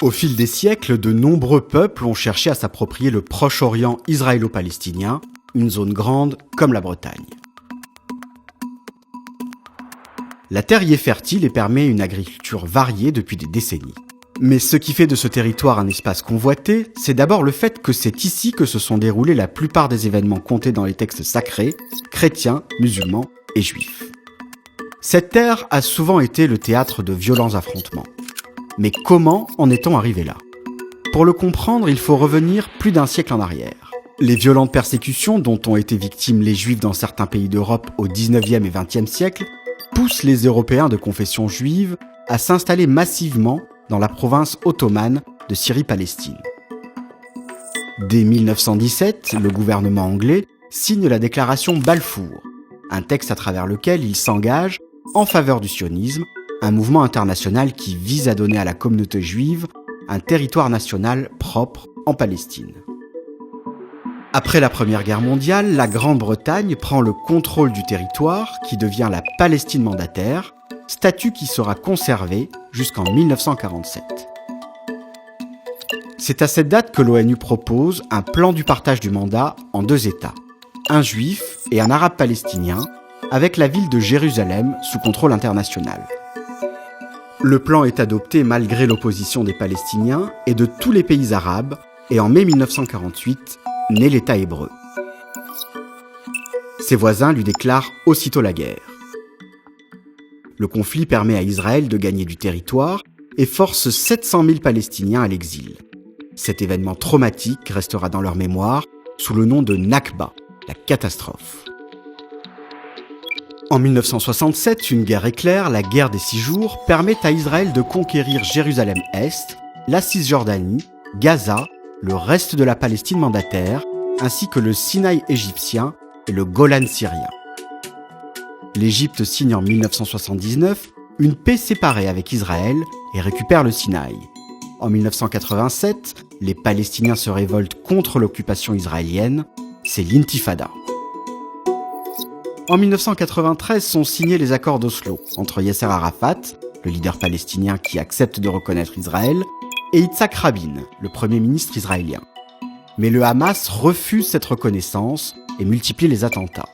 Au fil des siècles, de nombreux peuples ont cherché à s'approprier le Proche-Orient israélo-palestinien, une zone grande comme la Bretagne. La terre y est fertile et permet une agriculture variée depuis des décennies. Mais ce qui fait de ce territoire un espace convoité, c'est d'abord le fait que c'est ici que se sont déroulés la plupart des événements comptés dans les textes sacrés, chrétiens, musulmans et juifs. Cette terre a souvent été le théâtre de violents affrontements. Mais comment en est-on arrivé là ? Pour le comprendre, il faut revenir plus d'un siècle en arrière. Les violentes persécutions dont ont été victimes les Juifs dans certains pays d'Europe au XIXe et XXe siècle poussent les Européens de confession juive à s'installer massivement dans la province ottomane de Syrie-Palestine. Dès 1917, le gouvernement anglais signe la déclaration Balfour, un texte à travers lequel il s'engage en faveur du sionisme, un mouvement international qui vise à donner à la communauté juive un territoire national propre en Palestine. Après la Première Guerre mondiale, la Grande-Bretagne prend le contrôle du territoire qui devient la Palestine mandataire, statut qui sera conservé jusqu'en 1947. C'est à cette date que l'ONU propose un plan du partage du mandat en 2 États, un juif et un arabe palestinien, avec la ville de Jérusalem sous contrôle international. Le plan est adopté malgré l'opposition des Palestiniens et de tous les pays arabes, et en mai 1948, naît l'État hébreu. Ses voisins lui déclarent aussitôt la guerre. Le conflit permet à Israël de gagner du territoire et force 700 000 Palestiniens à l'exil. Cet événement traumatique restera dans leur mémoire sous le nom de Nakba, la catastrophe. En 1967, une guerre éclair, la guerre des 6 jours, permet à Israël de conquérir Jérusalem-Est, la Cisjordanie, Gaza, le reste de la Palestine mandataire, ainsi que le Sinaï égyptien et le Golan syrien. L'Égypte signe en 1979 une paix séparée avec Israël et récupère le Sinaï. En 1987, les Palestiniens se révoltent contre l'occupation israélienne, c'est l'intifada. En 1993 sont signés les accords d'Oslo entre Yasser Arafat, le leader palestinien qui accepte de reconnaître Israël, et Yitzhak Rabin, le premier ministre israélien. Mais le Hamas refuse cette reconnaissance et multiplie les attentats.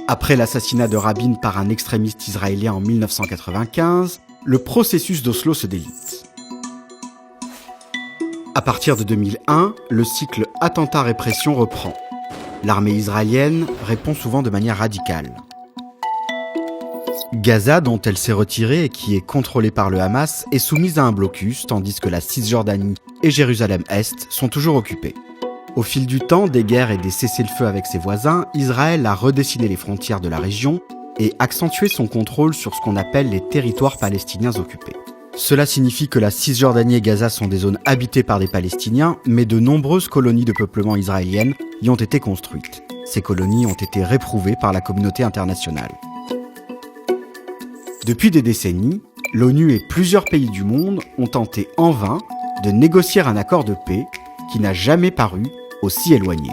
Après l'assassinat de Rabin par un extrémiste israélien en 1995, le processus d'Oslo se délite. À partir de 2001, le cycle attentat-répression reprend. L'armée israélienne répond souvent de manière radicale. Gaza, dont elle s'est retirée et qui est contrôlée par le Hamas, est soumise à un blocus, tandis que la Cisjordanie et Jérusalem-Est sont toujours occupées. Au fil du temps, des guerres et des cessez-le-feu avec ses voisins, Israël a redessiné les frontières de la région et accentué son contrôle sur ce qu'on appelle les territoires palestiniens occupés. Cela signifie que la Cisjordanie et Gaza sont des zones habitées par des Palestiniens, mais de nombreuses colonies de peuplement israéliennes y ont été construites. Ces colonies ont été réprouvées par la communauté internationale. Depuis des décennies, l'ONU et plusieurs pays du monde ont tenté en vain de négocier un accord de paix qui n'a jamais paru aussi éloigné.